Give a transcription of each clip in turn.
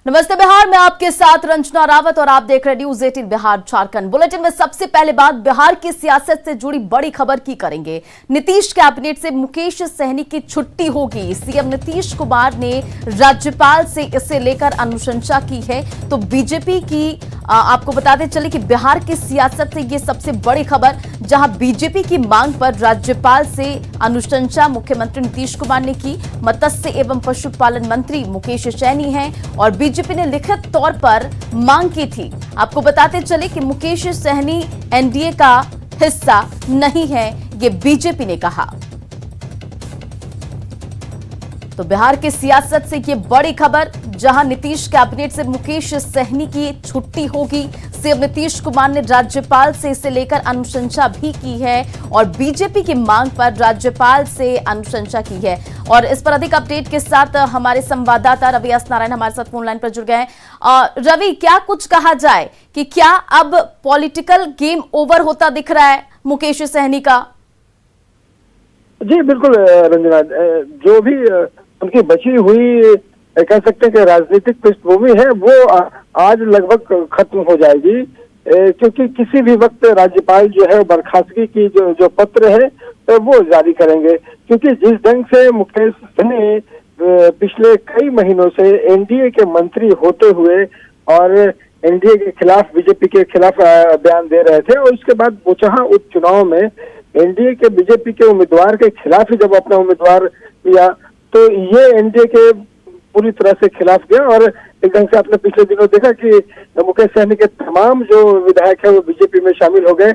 नमस्ते बिहार में आपके साथ रंजना रावत और आप देख रहे न्यूज 18 बिहार झारखंड। बुलेटिन में सबसे पहले बात बिहार की सियासत से जुड़ी बड़ी खबर की करेंगे। नीतीश कैबिनेट से मुकेश सहनी की छुट्टी होगी। सीएम नीतीश कुमार ने राज्यपाल से इसे लेकर अनुशंसा की है। तो बीजेपी की आपको बताते चले कि बिहार की सियासत से ये सबसे बड़ी खबर, जहां बीजेपी की मांग पर राज्यपाल से अनुशंसा मुख्यमंत्री नीतीश कुमार ने की। मत्स्य एवं पशुपालन मंत्री मुकेश सहनी हैं और बीजेपी ने लिखित तौर पर मांग की थी। आपको बताते चले कि मुकेश सहनी एनडीए का हिस्सा नहीं है, ये बीजेपी ने कहा। तो बिहार की सियासत से ये बड़ी खबर, जहां नीतीश कैबिनेट से मुकेश सहनी की छुट्टी होगी। सीएम नीतीश कुमार ने राज्यपाल से इसे लेकर अनुशंसा भी की है और बीजेपी की मांग पर राज्यपाल से अनुशंसा की है। और इस पर अधिक अपडेट के साथ हमारे संवाददाता रवि एस नारायण हमारे साथ फोन लाइन पर जुड़ गए हैं। रवि, क्या कुछ कहा जाए कि क्या अब पॉलिटिकल गेम ओवर होता दिख रहा है मुकेश सहनी का? जी बिल्कुल रंजना, जो भी उनकी बची हुई कह सकते हैं कि राजनीतिक पृष्ठभूमि है वो आज लगभग खत्म हो जाएगी, क्योंकि किसी भी वक्त राज्यपाल जो है बर्खास्तगी की जो पत्र है वो जारी करेंगे। क्योंकि जिस ढंग से मुकेश सहनी पिछले कई महीनों से एनडीए के मंत्री होते हुए और एनडीए के खिलाफ, बीजेपी के खिलाफ बयान दे रहे थे और उसके बाद बोचहा उपचुनाव में एनडीए के बीजेपी के उम्मीदवार के खिलाफ ही जब अपना उम्मीदवार दिया तो ये एनडीए के पूरी तरह से खिलाफ गया। और एक ढंग से आपने पिछले दिनों देखा कि मुकेश सहनी के तमाम जो विधायक है वो बीजेपी में शामिल हो गए।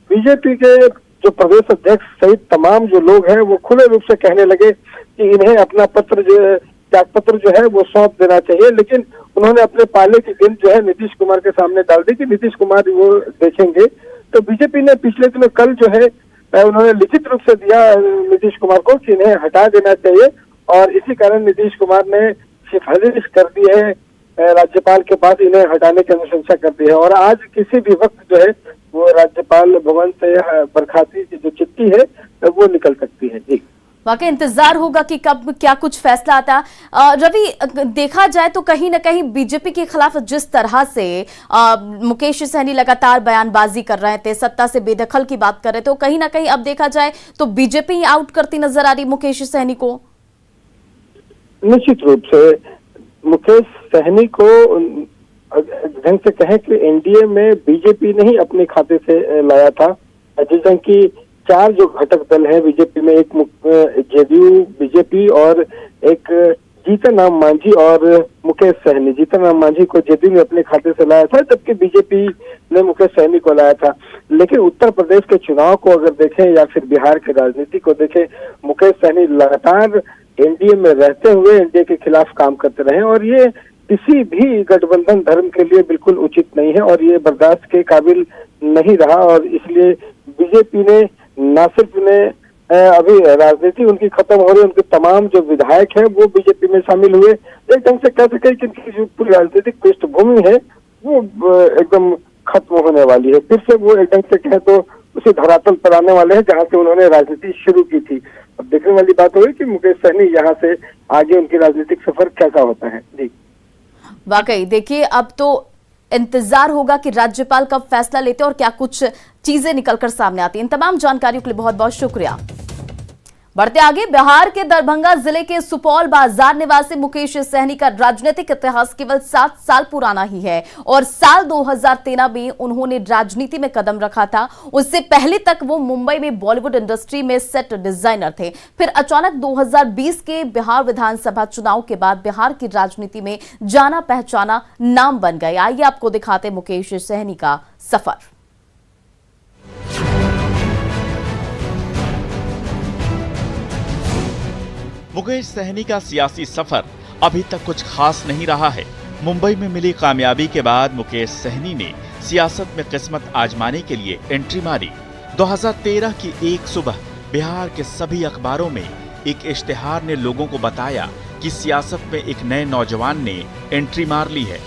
बीजेपी के जो प्रदेश अध्यक्ष सहित तमाम जो लोग हैं वो खुले रूप से कहने लगे कि इन्हें अपना पत्र त्याग पत्र जो है वो सौंप देना चाहिए। लेकिन उन्होंने अपने पाले की दिन जो है नीतीश कुमार के सामने डाल दी कि नीतीश कुमार वो देखेंगे। तो बीजेपी ने पिछले दिनों कल जो है उन्होंने लिखित रूप से दिया नीतीश कुमार को कि इन्हें हटा देना चाहिए और इसी कारण नीतीश कुमार ने सिफारिश कर दी है राज्यपाल के पास, इन्हें हटाने की अनुशंसा कर दी है। और आज किसी भी वक्त जो है वो राज्यपाल भवन से बर्खास्तगी की जो चिट्ठी है वो निकल सकती है। जी वाकई इंतजार होगा कि कब क्या कुछ फैसला आता। रवि, देखा जाए तो कहीं ना कहीं बीजेपी के खिलाफ जिस तरह से मुकेश सहनी लगातार बयानबाजी कर रहे थे, सत्ता से बेदखल की बात कर रहे थे, तो कहीं ना कहीं अब देखा जाए तो बीजेपी आउट करती नजर आ रही मुकेश सहनी को। निश्चित रूप से मुकेश सहनी को ढंग से कहें कि एनडीए में बीजेपी ने ही अपने खाते से लाया था। जिस ढंग की 4 जो घटक दल है बीजेपी में, एक जेडीयू, बीजेपी और एक जीतन राम मांझी और मुकेश सहनी। जीतन राम मांझी को जेडीयू ने अपने खाते से लाया था जबकि बीजेपी ने मुकेश सहनी को लाया था। लेकिन उत्तर प्रदेश के चुनाव को अगर देखें या फिर बिहार की राजनीति को देखें, मुकेश सहनी लगातार एनडीए में रहते हुए एनडीए के खिलाफ काम करते रहे और ये किसी भी गठबंधन धर्म के लिए बिल्कुल उचित नहीं है और ये बर्दाश्त के काबिल नहीं रहा। और इसलिए बीजेपी ने न सिर्फ ने अभी राजनीति उनकी खत्म हो रही, उनके तमाम जो विधायक हैं वो बीजेपी में शामिल हुए। एक ढंग से कह सके कि इनकी जो पूरी राजनीतिक पृष्ठभूमि है वो एकदम खत्म होने वाली है। फिर से वो एक ढंग से कहें तो उसी धरातल पर आने वाले हैं जहां से उन्होंने राजनीति शुरू की थी। अब देखने वाली बात हुई कि मुकेश सहनी यहाँ से आगे उनकी राजनीतिक सफर कैसा होता है। जी वाकई देखिए, अब तो इंतजार होगा कि राज्यपाल कब फैसला लेते और क्या कुछ चीजें निकलकर सामने आती हैं। इन तमाम जानकारियों के लिए बहुत बहुत शुक्रिया। बढ़ते आगे, बिहार के दरभंगा जिले के सुपौल बाजार निवासी मुकेश सहनी का राजनीतिक इतिहास केवल 7 साल पुराना ही है और साल 2013 में उन्होंने राजनीति में कदम रखा था। उससे पहले तक वो मुंबई में बॉलीवुड इंडस्ट्री में सेट डिजाइनर थे। फिर अचानक 2020 के बिहार विधानसभा चुनाव के बाद बिहार की राजनीति में जाना पहचाना नाम बन गए। आइए आपको दिखाते मुकेश सहनी का सफर। मुकेश सहनी का सियासी सफर अभी तक कुछ खास नहीं रहा है। मुंबई में मिली कामयाबी के बाद मुकेश सहनी ने सियासत में किस्मत आजमाने के लिए एंट्री मारी। 2013 की एक सुबह बिहार के सभी अखबारों में एक इश्तिहार ने लोगों को बताया कि सियासत में एक नए नौजवान ने एंट्री मार ली है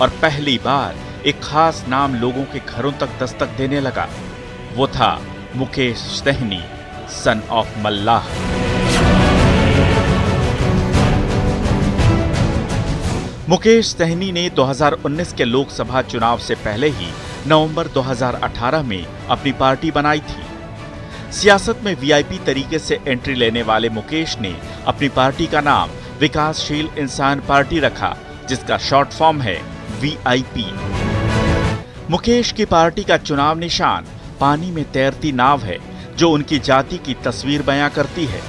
और पहली बार एक खास नाम लोगों के घरों तक दस्तक देने लगा। वो था मुकेश सहनी, सन ऑफ मल्लाह। मुकेश सहनी ने 2019 के लोकसभा चुनाव से पहले ही नवंबर 2018 में अपनी पार्टी बनाई थी। सियासत में वीआईपी तरीके से एंट्री लेने वाले मुकेश ने अपनी पार्टी का नाम विकासशील इंसान पार्टी रखा, जिसका शॉर्ट फॉर्म है वीआईपी। मुकेश की पार्टी का चुनाव निशान पानी में तैरती नाव है, जो उनकी जाति की तस्वीर बयां करती है।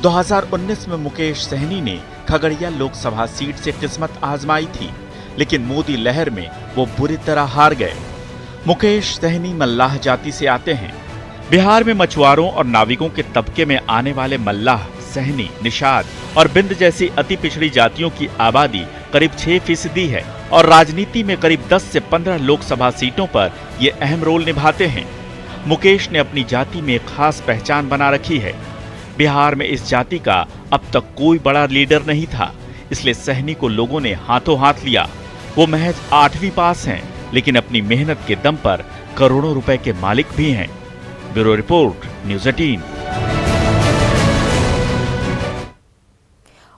2019 में मुकेश सहनी ने खगड़िया लोकसभा सीट से किस्मत आजमाई थी, लेकिन मोदी लहर में वो बुरी तरह हार गए। मुकेश सहनी मल्लाह जाति से आते हैं। बिहार में मछुआरों और नाविकों के तबके में आने वाले मल्लाह, सहनी, निषाद और बिंद जैसी अति पिछड़ी जातियों की आबादी करीब 6% है और राजनीति में करीब 10 से 15 लोकसभा सीटों पर ये अहम रोल निभाते हैं। मुकेश ने अपनी जाति में एक खास पहचान बना रखी है। बिहार में इस जाति का अब तक कोई बड़ा लीडर नहीं था, इसलिए सहनी को लोगों ने हाथों हाथ लिया। वो महज 8वीं पास हैं, लेकिन अपनी मेहनत के दम पर करोड़ों रुपए के मालिक भी हैं। Bureau report, news 18।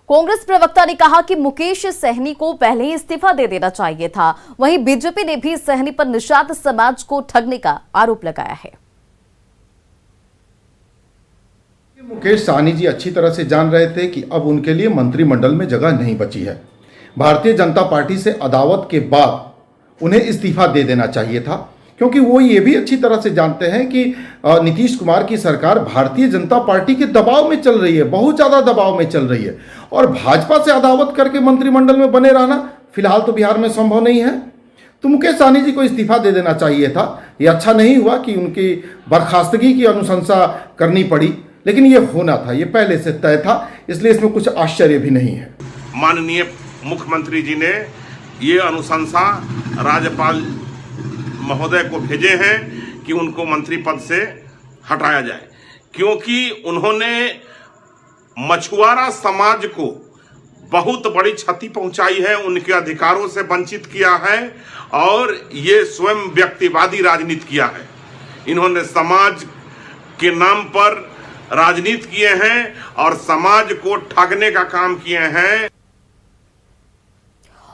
कांग्रेस प्रवक्ता ने कहा कि मुकेश सहनी को पहले ही इस्तीफा दे देना चाहिए था। वहीं बीजेपी ने भी सहनी पर निषाद समाज को ठगने का आरोप लगाया है। मुकेश सहनी जी अच्छी तरह से जान रहे थे कि अब उनके लिए मंत्रिमंडल में जगह नहीं बची है। भारतीय जनता पार्टी से अदावत के बाद उन्हें इस्तीफा दे देना चाहिए था, क्योंकि वो ये भी अच्छी तरह से जानते हैं कि नीतीश कुमार की सरकार भारतीय जनता पार्टी के दबाव में चल रही है, बहुत ज़्यादा दबाव में चल रही है, और भाजपा से अदावत करके मंत्रिमंडल में बने रहना फिलहाल तो बिहार में संभव नहीं है। तो मुकेश सहनी जी को इस्तीफा दे देना चाहिए था। ये अच्छा नहीं हुआ कि उनकी बर्खास्तगी की अनुशंसा करनी पड़ी, लेकिन ये होना था, ये पहले से तय था, इसलिए इसमें कुछ आश्चर्य भी नहीं है। माननीय मुख्यमंत्री जी ने ये अनुशंसा राज्यपाल महोदय को भेजे हैं कि उनको मंत्री पद से हटाया जाए, क्योंकि उन्होंने मछुआरा समाज को बहुत बड़ी क्षति पहुंचाई है, उनके अधिकारों से वंचित किया है और ये स्वयं व्यक्तिवादी राजनीति किया है। इन्होंने समाज के नाम पर राजनीति किए हैं और समाज को ठगने का काम किए हैं।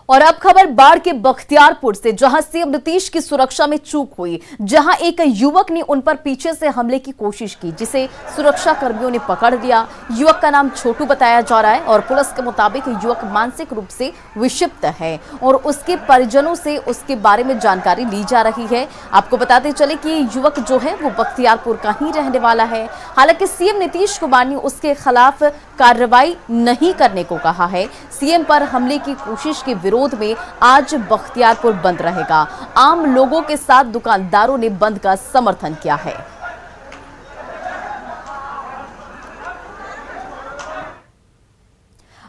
और अब खबर बाढ़ के बख्तियारपुर से, जहां सीएम नीतीश की सुरक्षा में चूक हुई, जहां एक युवक ने उन पर पीछे से हमले की कोशिश की, जिसे सुरक्षा कर्मियों ने पकड़ लिया। युवक का नाम छोटू बताया जा रहा है और पुलिस के मुताबिक युवक मानसिक रूप से विक्षिप्त है और उसके परिजनों से उसके बारे में जानकारी ली जा रही है। आपको बताते चले कि युवक जो है वो बख्तियारपुर का ही रहने वाला है। हालांकि सीएम नीतीश कुमार ने उसके खिलाफ कार्रवाई नहीं करने को कहा है। सीएम पर हमले की कोशिश के विरोध में आज बख्तियारपुर बंद रहेगा। आम लोगों के साथ दुकानदारों ने बंद का समर्थन किया है।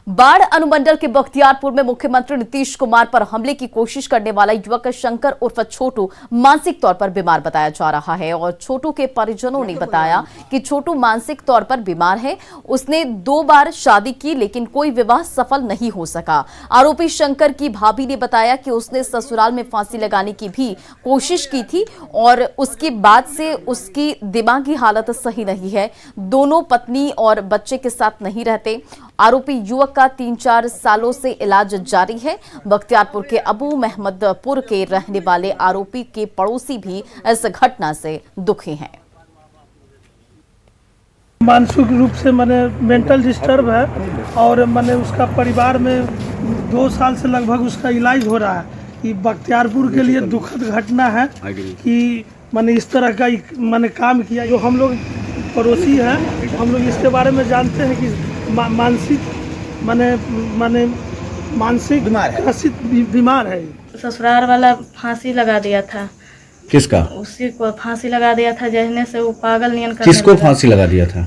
बाढ़ अनुमंडल के बख्तियारपुर में मुख्यमंत्री नीतीश कुमार पर हमले की कोशिश करने वाला युवक शंकर उर्फ छोटू मानसिक तौर पर बीमार बताया जा रहा है और छोटू के परिजनों ने बताया कि छोटू मानसिक तौर पर बीमार है। उसने 2 बार शादी की, लेकिन कोई विवाह सफल नहीं हो सका। आरोपी शंकर की भाभी ने बताया कि उसने ससुराल में फांसी लगाने की भी कोशिश की थी और उसके बाद से उसकी दिमागी हालत सही नहीं है। दोनों पत्नी और बच्चे के साथ नहीं रहते। आरोपी युवक का 3-4 सालों से इलाज जारी है। बख्तियारपुर के अबू महमदपुर के रहने वाले आरोपी के पड़ोसी भी इस घटना से दुखी हैं। मानसिक रूप से मैंने मेंटल डिस्टर्ब है और मैंने उसका परिवार में 2 साल से लगभग उसका इलाज हो रहा है। ये बख्तियारपुर के लिए दुखद घटना है कि मैंने इस तरह का मैंने काम किया। जो हम लोग पड़ोसी हैं, हम लोग इसके बारे में जानते हैं कि मानसिक बीमार है। ससुराल वाला फांसी लगा दिया था। किसका? उसी को फांसी लगा दिया था, जहने से वो पागल नियन करने किसको फांसी लगा दिया था?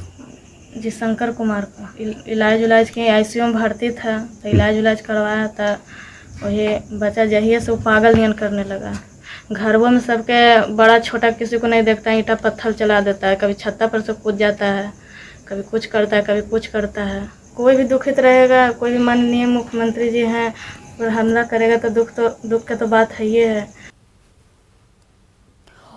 जी शंकर कुमार को। इलाज के आईसीयू में भर्ती था, तो इलाज करवाया था। वही बच्चा जहिए से वो पागल नियन करने लगा। घरों में सबके बड़ा छोटा किसी को नहीं देखता, ईंटा पत्थर चला देता है, कभी छत्ता पर से कूद जाता है, कभी कुछ करता है, कभी कुछ करता है। कोई भी दुखित रहेगा, कोई भी माननीय मुख्यमंत्री जी हैं और हमला करेगा तो दुख की तो बात है ही है।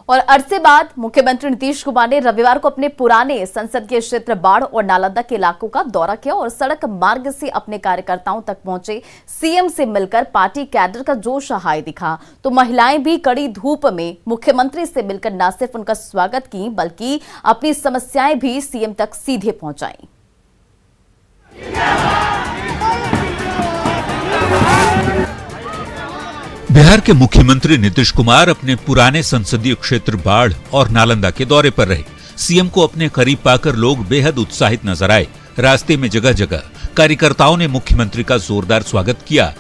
और अरसे बाद मुख्यमंत्री नीतीश कुमार ने रविवार को अपने पुराने संसदीय क्षेत्र बाढ़ और नालंदा के इलाकों का दौरा किया और सड़क मार्ग से अपने कार्यकर्ताओं तक पहुंचे। सीएम से मिलकर पार्टी कैडर का जोश हाई दिखा तो महिलाएं भी कड़ी धूप में मुख्यमंत्री से मिलकर न सिर्फ उनका स्वागत की बल्कि अपनी समस्याएं भी सीएम तक सीधे पहुंचाई। बिहार के मुख्यमंत्री नीतीश कुमार अपने पुराने संसदीय क्षेत्र बाढ़ और नालंदा के दौरे पर रहे। सीएम को अपने करीब पाकर लोग बेहद उत्साहित नजर आए। रास्ते में जगह जगह कार्यकर्ताओं ने मुख्यमंत्री का जोरदार स्वागत किया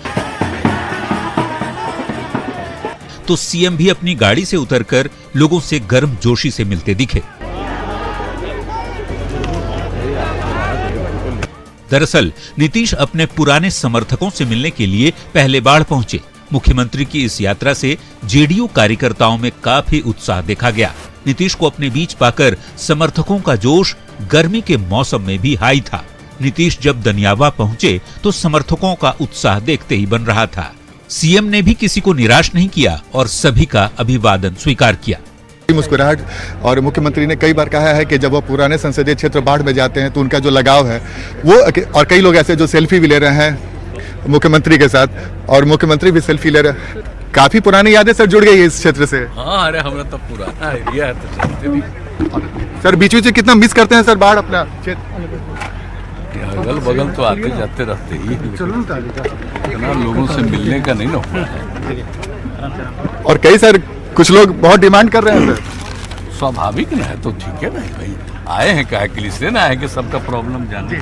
तो सीएम भी अपनी गाड़ी से उतरकर लोगों से गर्मजोशी से मिलते दिखे। दरअसल नीतीश अपने पुराने समर्थकों से मिलने के लिए पहले बाढ़ पहुंचे। मुख्यमंत्री की इस यात्रा से जेडीयू कार्यकर्ताओं में काफी उत्साह देखा गया। नीतीश को अपने बीच पाकर समर्थकों का जोश गर्मी के मौसम में भी हाई था। नीतीश जब दनियावा पहुंचे तो समर्थकों का उत्साह देखते ही बन रहा था। सीएम ने भी किसी को निराश नहीं किया और सभी का अभिवादन स्वीकार किया। मुस्कुराहट। और मुख्यमंत्री ने कई बार कहा है कि जब वो पुराने संसदीय क्षेत्र बाढ़ में जाते हैं तो उनका जो लगाव है वो, और कई लोग ऐसे जो सेल्फी भी ले रहे हैं मुख्यमंत्री के साथ और मुख्यमंत्री भी सेल्फी ले रहे हैं। काफी पुरानी यादें सर जुड़ गई है इस क्षेत्र से। हाँ, अरे हमारा तो पुराना एरिया है तो सर बीच बीच कितना मिस करते हैं सर बाढ़ अपना क्षेत्र। अगल बगल तो आते जाते रहते ही, इतना लोगों से मिलने का नहीं ना हुआ है। और कई सर कुछ लोग बहुत डिमांड कर रहे हैं सर। स्वाभाविक ना है तो ठीक है ना भाई, आए हैं काहे के लिए, इसलिए ना है कि सबका प्रॉब्लम जाने।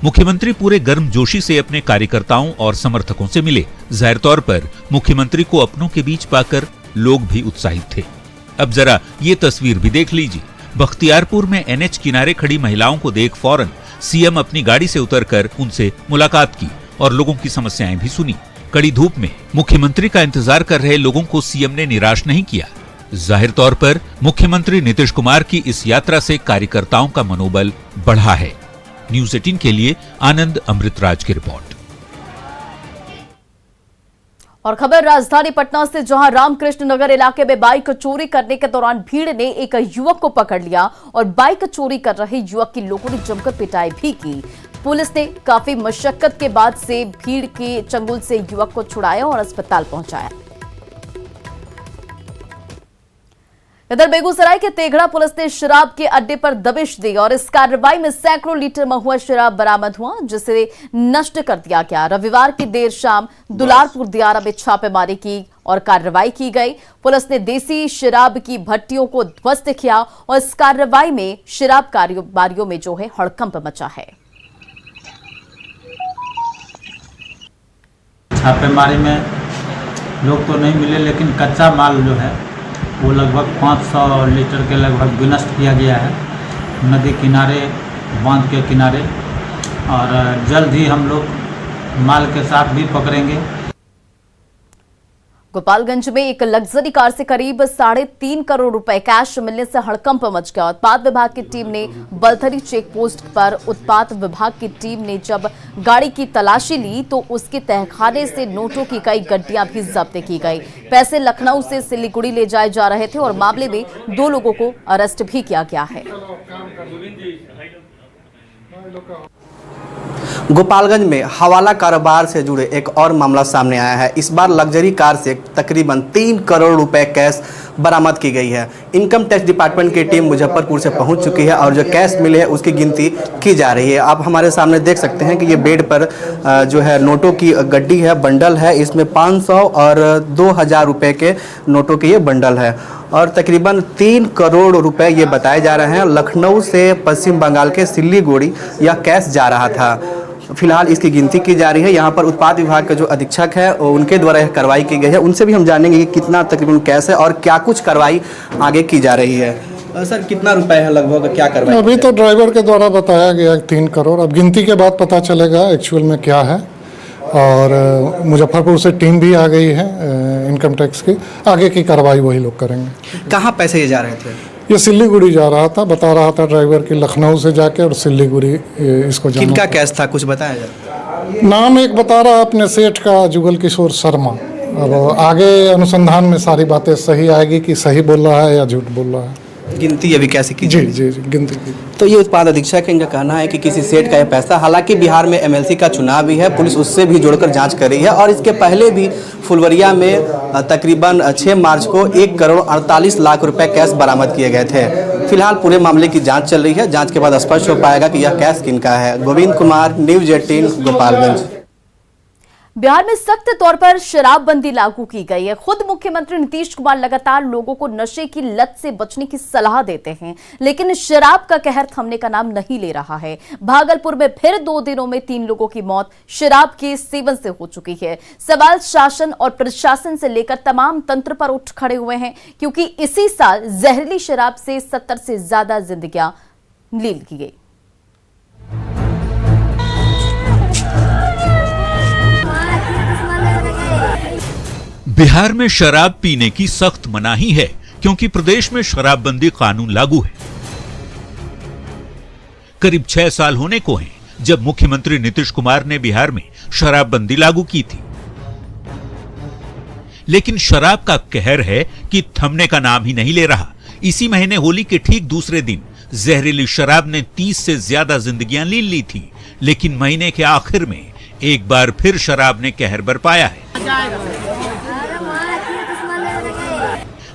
मुख्यमंत्री पूरे गर्मजोशी से अपने कार्यकर्ताओं और समर्थकों से मिले। जाहिर तौर पर मुख्यमंत्री को अपनों के बीच पाकर लोग भी उत्साहित थे। अब जरा ये तस्वीर भी देख लीजिए। बख्तियारपुर में एनएच किनारे खड़ी महिलाओं को देख फौरन सीएम अपनी गाड़ी से उतरकर उनसे मुलाकात की और लोगों की समस्याएं भी सुनी। कड़ी धूप में मुख्यमंत्री का इंतजार कर रहे लोगों को सीएम ने निराश नहीं किया। जाहिर तौर पर मुख्यमंत्री नीतीश कुमार की इस यात्रा से कार्यकर्ताओं का मनोबल बढ़ा है। न्यूज़ 18 के लिए आनंद अमृतराज की रिपोर्ट। और खबर राजधानी पटना से, जहां रामकृष्ण नगर इलाके में बाइक चोरी करने के दौरान भीड़ ने एक युवक को पकड़ लिया और बाइक चोरी कर रहे युवक की लोगों ने जमकर पिटाई भी की। पुलिस ने काफी मशक्कत के बाद से भीड़ के चंगुल से युवक को छुड़ाया और अस्पताल पहुंचाया। इधर बेगूसराय के तेघड़ा पुलिस ने शराब के अड्डे पर दबिश दी और इस कार्रवाई में सैकड़ों लीटर महुआ शराब बरामद हुआ जिसे नष्ट कर दिया गया। रविवार की देर शाम दुलारपुर दियारा में छापेमारी की और कार्रवाई की गई। पुलिस ने देसी शराब की भट्टियों को ध्वस्त किया और इस कार्रवाई में शराब कारोबारियों में जो है हड़कंप मचा है। छापेमारी में लोग तो नहीं मिले, लेकिन कच्चा माल जो है वो लगभग 500 लीटर के लगभग विनष्ट किया गया है नदी किनारे, बांध के किनारे, और जल्द ही हम लोग माल के साथ भी पकड़ेंगे। गोपालगंज में एक लग्जरी कार से करीब 3.5 करोड़ रुपए कैश मिलने से हड़कंप मच गया। उत्पाद विभाग की टीम ने बलथरी चेक पोस्ट पर उत्पाद विभाग की टीम ने जब गाड़ी की तलाशी ली तो उसके तहखाने से नोटों की कई गड्डियां भी जब्त की गई। पैसे लखनऊ से सिलीगुड़ी ले जाए जा रहे थे और मामले में 2 लोगों को अरेस्ट भी किया गया है। गोपालगंज में हवाला कारोबार से जुड़े एक और मामला सामने आया है। इस बार लग्जरी कार से तकरीबन 3 करोड़ रुपए कैश बरामद की गई है। इनकम टैक्स डिपार्टमेंट की टीम मुजफ्फरपुर से पहुंच चुकी है और जो कैश मिले है उसकी गिनती की जा रही है। आप हमारे सामने देख सकते हैं कि ये बेड पर जो है नोटों की गड्डी है, बंडल है। इसमें 500 और 2000 रुपये के नोटों के ये बंडल है और तकरीबन 3 करोड़ रुपए ये बताए जा रहे हैं। लखनऊ से पश्चिम बंगाल के सिलीगुड़ी यह कैश जा रहा था। फिलहाल इसकी गिनती की जा रही है। यहाँ पर उत्पाद विभाग के जो अधीक्षक है उनके द्वारा यह कार्रवाई की गई है। उनसे भी हम जानेंगे कि कितना तकरीबन कैश है और क्या कुछ कार्रवाई आगे की जा रही है। सर कितना रुपए है लगभग, क्या कार्रवाई? अभी तो ड्राइवर के द्वारा बताया गया 3 करोड़। अब गिनती के बाद पता चलेगा एक्चुअल में क्या है। और मुजफ्फरपुर से टीम भी आ गई है इनकम टैक्स की। आगे की कार्रवाई वही लोग करेंगे। कहाँ पैसे ये जा रहे थे? ये सिलीगुड़ी जा रहा था, बता रहा था ड्राइवर की लखनऊ से जाके और सिलीगुड़ी इसको जाना। किनका कैश था कुछ बताया जाए? नाम एक बता रहा अपने सेठ का, जुगल किशोर शर्मा, अब आगे अनुसंधान में सारी बातें सही आएगी कि सही बोल रहा है या झूठ बोल रहा है। गिनती अभी कैसे की? जी जी जी गिनती की। तो ये उत्पाद अधीक्षक इनका कहना है कि किसी सेठ का यह पैसा, हालांकि बिहार में एमएलसी का चुनाव भी है, पुलिस उससे भी जोड़कर जांच कर रही है और इसके पहले भी फुलवरिया में तकरीबन 6 मार्च को 1 करोड़ 48 लाख रुपए कैश बरामद किए गए थे। फिलहाल पूरे मामले की जांच चल रही है। जांच के बाद स्पष्ट हो पाएगा कि यह कैश किनका है। गोविंद कुमार, न्यूज 18, गोपालगंज। बिहार में सख्त तौर पर शराबबंदी लागू की गई है। खुद मुख्यमंत्री नीतीश कुमार लगातार लोगों को नशे की लत से बचने की सलाह देते हैं, लेकिन शराब का कहर थमने का नाम नहीं ले रहा है। भागलपुर में फिर 2 दिनों में 3 लोगों की मौत शराब के सेवन से हो चुकी है। सवाल शासन और प्रशासन से लेकर तमाम तंत्र पर उठ खड़े हुए हैं, क्योंकि इसी साल जहरीली शराब से 70 से ज्यादा जिंदगियां लील की गई। बिहार में शराब पीने की सख्त मनाही है, क्योंकि प्रदेश में शराबबंदी कानून लागू है। करीब 6 साल होने को हैं जब मुख्यमंत्री नीतीश कुमार ने बिहार में शराबबंदी लागू की थी, लेकिन शराब का कहर है कि थमने का नाम ही नहीं ले रहा। इसी महीने होली के ठीक दूसरे दिन जहरीली शराब ने 30 से ज्यादा जिंदगियां ली ली थी, लेकिन महीने के आखिर में एक बार फिर शराब ने कहर बरपाया है।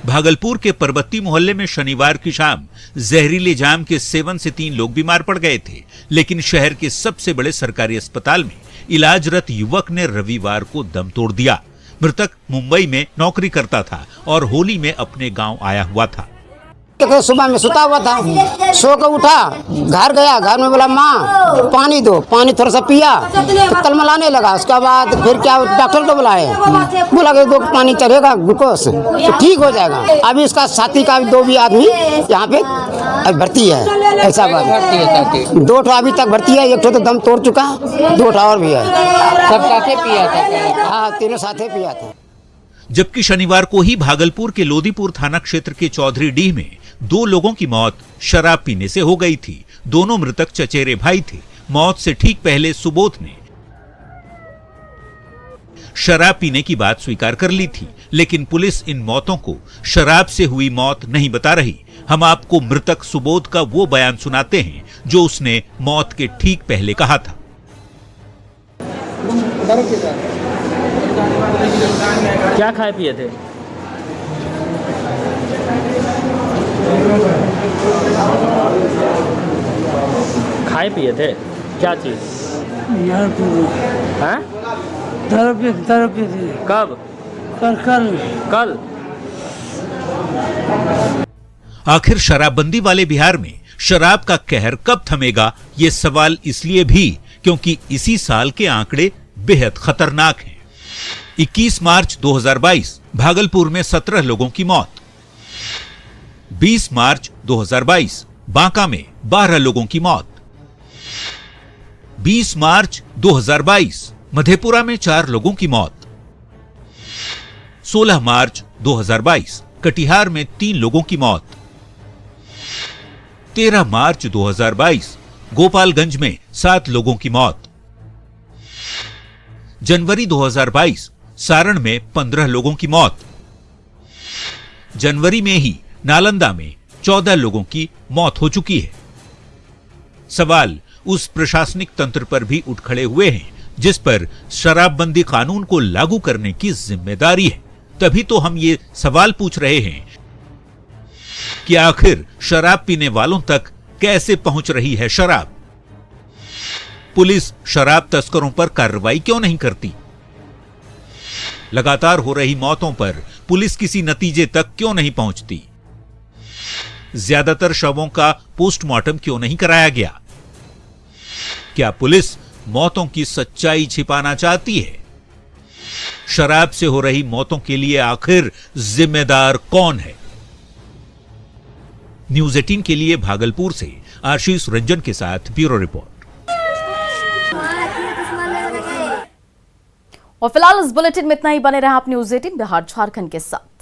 भागलपुर के परबत्ती मोहल्ले में शनिवार की शाम जहरीले जाम के सेवन से 3 लोग बीमार पड़ गए थे, लेकिन शहर के सबसे बड़े सरकारी अस्पताल में इलाजरत युवक ने रविवार को दम तोड़ दिया। मृतक मुंबई में नौकरी करता था और होली में अपने गांव आया हुआ था। तो सुबह में सुता हुआ था, सो कर उठा, घर गया, घर में बोला माँ पानी दो, पानी थोड़ा सा पिया तो तलमलाने लगा। उसके बाद फिर क्या डॉक्टर को बुलाए, बोला कि 2 पानी चढ़ेगा ग्लूकोज तो ठीक हो जाएगा। अभी उसका साथी का 2 भी आदमी यहाँ पे भर्ती है। ऐसा बात 2 अभी तक भर्ती है, 1 तो दम तोड़ चुका, 2 और भी है। सब साथे पिया था? हाँ, तीनों साथे पिया था। जबकि शनिवार को ही भागलपुर के लोदीपुर थाना क्षेत्र के चौधरी डीह में 2 लोगों की मौत शराब पीने से हो गई थी। दोनों मृतक चचेरे भाई थे। मौत से ठीक पहले सुबोध ने शराब पीने की बात स्वीकार कर ली थी, लेकिन पुलिस इन मौतों को शराब से हुई मौत नहीं बता रही। हम आपको मृतक सुबोध का वो बयान सुनाते हैं जो उसने मौत के ठीक पहले कहा था। क्या खाए पिए थे? खाए पिए थे? क्या चीज? दारू पी थी। कब? कल। आखिर शराबबंदी वाले बिहार में शराब का कहर कब थमेगा, ये सवाल इसलिए भी क्योंकि इसी साल के आंकड़े बेहद खतरनाक हैं। 21 मार्च 2022 भागलपुर में 17 लोगों की मौत। 20 मार्च 2022 बांका में 12 लोगों की मौत। 20 मार्च 2022 मधेपुरा में 4 लोगों की मौत। 16 मार्च 2022 कटिहार में 3 लोगों की मौत। 13 मार्च 2022 गोपालगंज में 7 लोगों की मौत। जनवरी 2022 सारण में 15 लोगों की मौत। जनवरी में ही नालंदा में 14 लोगों की मौत हो चुकी है। सवाल उस प्रशासनिक तंत्र पर भी उठ खड़े हुए हैं जिस पर शराबबंदी कानून को लागू करने की जिम्मेदारी है। तभी तो हम ये सवाल पूछ रहे हैं कि आखिर शराब पीने वालों तक कैसे पहुंच रही है शराब? पुलिस शराब तस्करों पर कार्रवाई क्यों नहीं करती? लगातार हो रही मौतों पर पुलिस किसी नतीजे तक क्यों नहीं पहुंचती? ज्यादातर शवों का पोस्टमार्टम क्यों नहीं कराया गया? क्या पुलिस मौतों की सच्चाई छिपाना चाहती है? शराब से हो रही मौतों के लिए आखिर जिम्मेदार कौन है? न्यूज 18 के लिए भागलपुर से आशीष रंजन के साथ ब्यूरो रिपोर्ट। और फिलहाल इस बुलेटिन में इतना ही। बने रहा आप न्यूज 18 बिहार झारखंड के साथ।